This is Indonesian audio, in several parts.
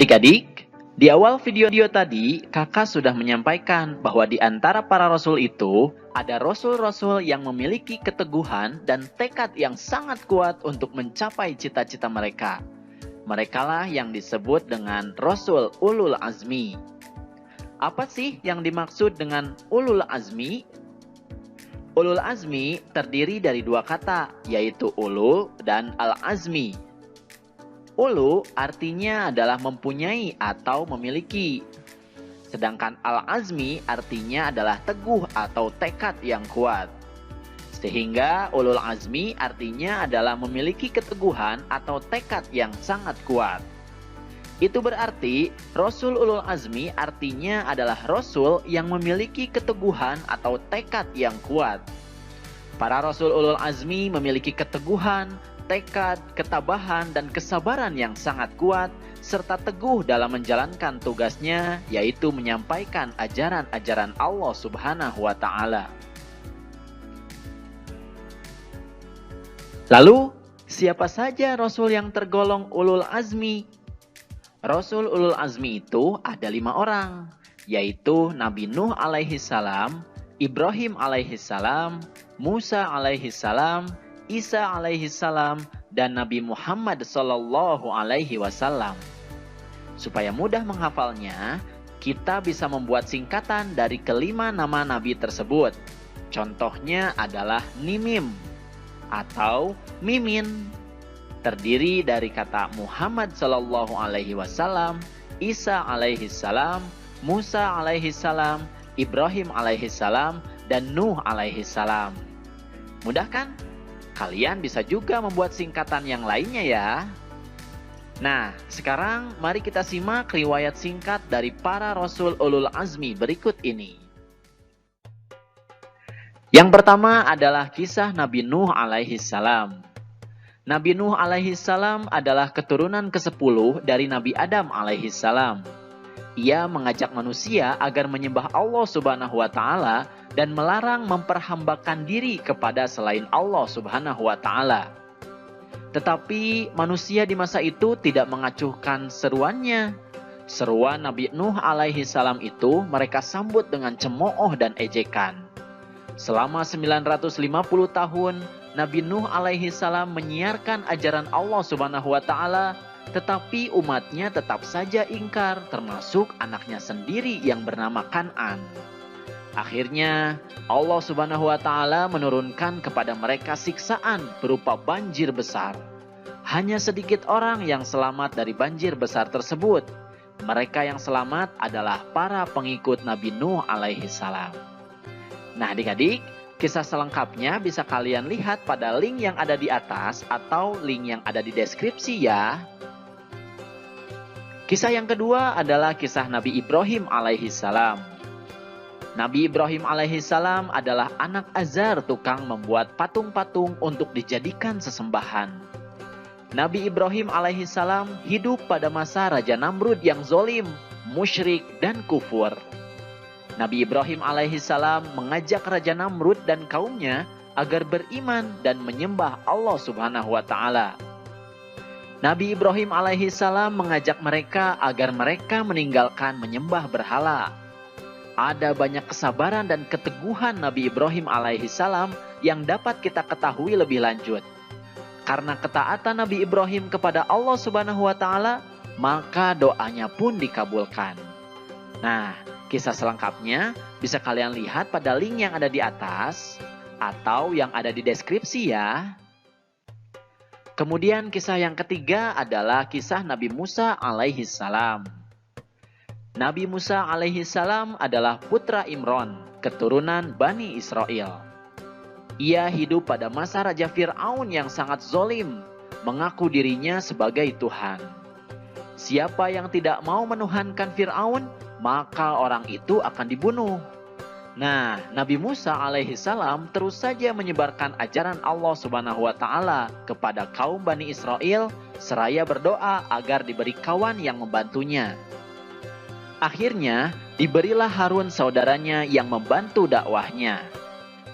Adik-adik, di awal video tadi, kakak sudah menyampaikan bahwa di antara para rasul itu, ada rasul-rasul yang memiliki keteguhan dan tekad yang sangat kuat untuk mencapai cita-cita mereka. Merekalah yang disebut dengan Rasul Ulul Azmi. Apa sih yang dimaksud dengan Ulul Azmi? Ulul Azmi terdiri dari dua kata, yaitu Ulu dan Al-Azmi. Ulu artinya adalah mempunyai atau memiliki. Sedangkan Al-Azmi artinya adalah teguh atau tekad yang kuat. Sehingga Ulul Azmi artinya adalah memiliki keteguhan atau tekad yang sangat kuat. Itu berarti Rasul Ulul Azmi artinya adalah Rasul yang memiliki keteguhan atau tekad yang kuat. Para Rasul Ulul Azmi memiliki keteguhan, tekad, ketabahan, dan kesabaran yang sangat kuat, serta teguh dalam menjalankan tugasnya, yaitu menyampaikan ajaran-ajaran Allah Subhanahu wa Ta'ala. Lalu, siapa saja Rasul yang tergolong Ulul Azmi? Rasul Ulul Azmi itu ada 5 orang, yaitu Nabi Nuh alaihi salam, Ibrahim alaihi salam, Musa alaihi salam, Isa alaihi salam, dan Nabi Muhammad sallallahu alaihi wasallam. Supaya mudah menghafalnya, kita bisa membuat singkatan dari kelima nama nabi tersebut. Contohnya adalah Nimim atau Mimin. Terdiri dari kata Muhammad sallallahu alaihi wasallam, Isa alaihi salam, Musa alaihi salam, Ibrahim alaihi salam, dan Nuh alaihi salam. Mudah kan? Kalian bisa juga membuat singkatan yang lainnya ya. Nah, sekarang mari kita simak riwayat singkat dari para Rasul Ulul Azmi berikut ini. Yang pertama adalah kisah Nabi Nuh alaihi salam. Nabi Nuh alaihi salam adalah keturunan ke-10 dari Nabi Adam alaihi salam. Ia mengajak manusia agar menyembah Allah Subhanahu wa Ta'ala dan melarang memperhambakan diri kepada selain Allah Subhanahu wa Ta'ala. Tetapi manusia di masa itu tidak mengacuhkan seruannya. Seruan Nabi Nuh alaihi salam itu mereka sambut dengan cemooh dan ejekan. Selama 950 tahun, Nabi Nuh alaihi salam menyiarkan ajaran Allah Subhanahu wa Ta'ala, tetapi umatnya tetap saja ingkar, termasuk anaknya sendiri yang bernama Kan'an. Akhirnya, Allah Subhanahu wa Ta'ala menurunkan kepada mereka siksaan berupa banjir besar. Hanya sedikit orang yang selamat dari banjir besar tersebut. Mereka yang selamat adalah para pengikut Nabi Nuh alaihi salam. Nah, adik-adik, kisah selengkapnya bisa kalian lihat pada link yang ada di atas atau link yang ada di deskripsi ya. Kisah yang kedua adalah kisah Nabi Ibrahim alaihi salam. Nabi Ibrahim alaihi salam adalah anak Azar, tukang membuat patung-patung untuk dijadikan sesembahan. Nabi Ibrahim alaihi salam hidup pada masa Raja Namrud yang zolim, musyrik, dan kufur. Nabi Ibrahim alaihi salam mengajak Raja Namrud dan kaumnya agar beriman dan menyembah Allah Subhanahu wa Ta'ala. Nabi Ibrahim alaihi salam mengajak mereka agar mereka meninggalkan menyembah berhala. Ada banyak kesabaran dan keteguhan Nabi Ibrahim alaihi salam yang dapat kita ketahui lebih lanjut. Karena ketaatan Nabi Ibrahim kepada Allah Subhanahu wa Ta'ala, maka doanya pun dikabulkan. Nah, kisah selengkapnya bisa kalian lihat pada link yang ada di atas atau yang ada di deskripsi ya. Kemudian kisah yang ketiga adalah kisah Nabi Musa alaihi salam. Nabi Musa alaihi salam adalah putra Imron, keturunan Bani Israel. Ia hidup pada masa Raja Fir'aun yang sangat zolim, mengaku dirinya sebagai Tuhan. Siapa yang tidak mau menuhankan Fir'aun, maka orang itu akan dibunuh. Nah, Nabi Musa alaihi salam terus saja menyebarkan ajaran Allah Subhanahu wa Ta'ala kepada kaum Bani Israel, seraya berdoa agar diberi kawan yang membantunya. Akhirnya, diberilah Harun saudaranya yang membantu dakwahnya.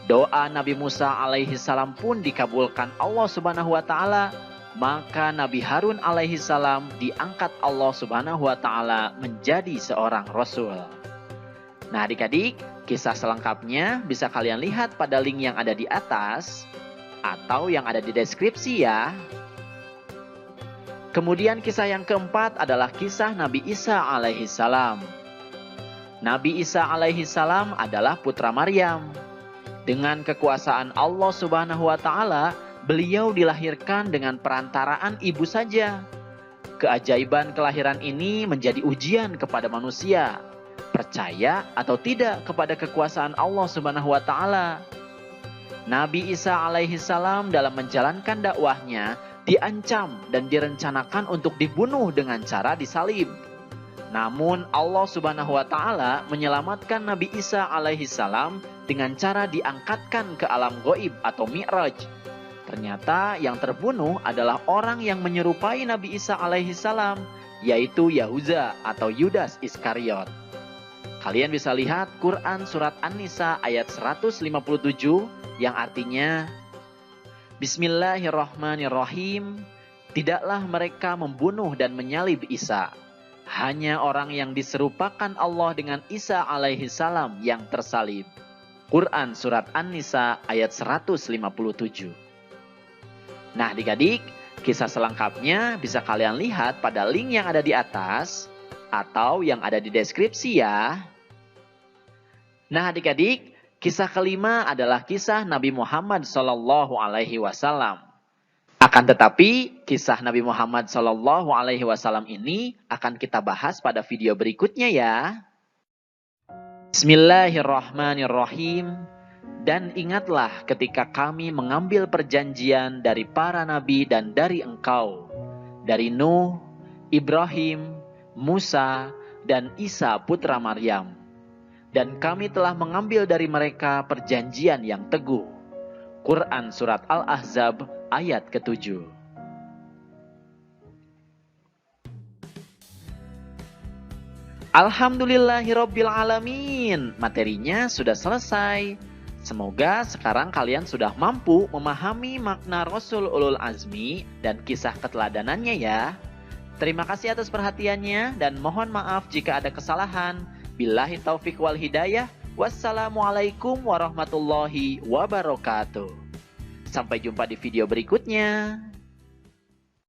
Doa Nabi Musa alaihi salam pun dikabulkan Allah Subhanahu wa Ta'ala, maka Nabi Harun alaihissalam diangkat Allah Subhanahu wa taala menjadi seorang rasul. Nah, adik-adik, kisah selengkapnya bisa kalian lihat pada link yang ada di atas atau yang ada di deskripsi ya. Kemudian kisah yang keempat adalah kisah Nabi Isa alaihissalam. Nabi Isa alaihissalam adalah putra Maryam. Dengan kekuasaan Allah Subhanahu wa taala, beliau dilahirkan dengan perantaraan ibu saja. Keajaiban kelahiran ini menjadi ujian kepada manusia, percaya atau tidak kepada kekuasaan Allah Subhanahu wa taala. Nabi Isa alaihissalam dalam menjalankan dakwahnya diancam dan direncanakan untuk dibunuh dengan cara disalib. Namun Allah Subhanahu wa taala menyelamatkan Nabi Isa alaihissalam dengan cara diangkatkan ke alam gaib atau Mi'raj. Ternyata yang terbunuh adalah orang yang menyerupai Nabi Isa alaihissalam, yaitu Yahuza atau Yudas Iskariot. Kalian bisa lihat Quran surat An-Nisa ayat 157 yang artinya, Bismillahirrahmanirrahim, tidaklah mereka membunuh dan menyalib Isa. Hanya orang yang diserupakan Allah dengan Isa alaihissalam yang tersalib. Quran surat An-Nisa ayat 157. Nah, adik-adik, kisah selengkapnya bisa kalian lihat pada link yang ada di atas atau yang ada di deskripsi ya. Nah, adik-adik, kisah kelima adalah kisah Nabi Muhammad SAW. Akan tetapi, kisah Nabi Muhammad SAW ini akan kita bahas pada video berikutnya ya. Bismillahirrahmanirrahim. Dan ingatlah ketika kami mengambil perjanjian dari para nabi dan dari engkau, dari Nuh, Ibrahim, Musa, dan Isa putra Maryam. Dan kami telah mengambil dari mereka perjanjian yang teguh. Quran surat Al-Ahzab ayat ke-7. Alhamdulillahirabbil alamin. Materinya sudah selesai. Semoga sekarang kalian sudah mampu memahami makna Rasul Ulul Azmi dan kisah keteladanannya ya. Terima kasih atas perhatiannya dan mohon maaf jika ada kesalahan. Billahi taufik wal hidayah. Wassalamualaikum warahmatullahi wabarakatuh. Sampai jumpa di video berikutnya.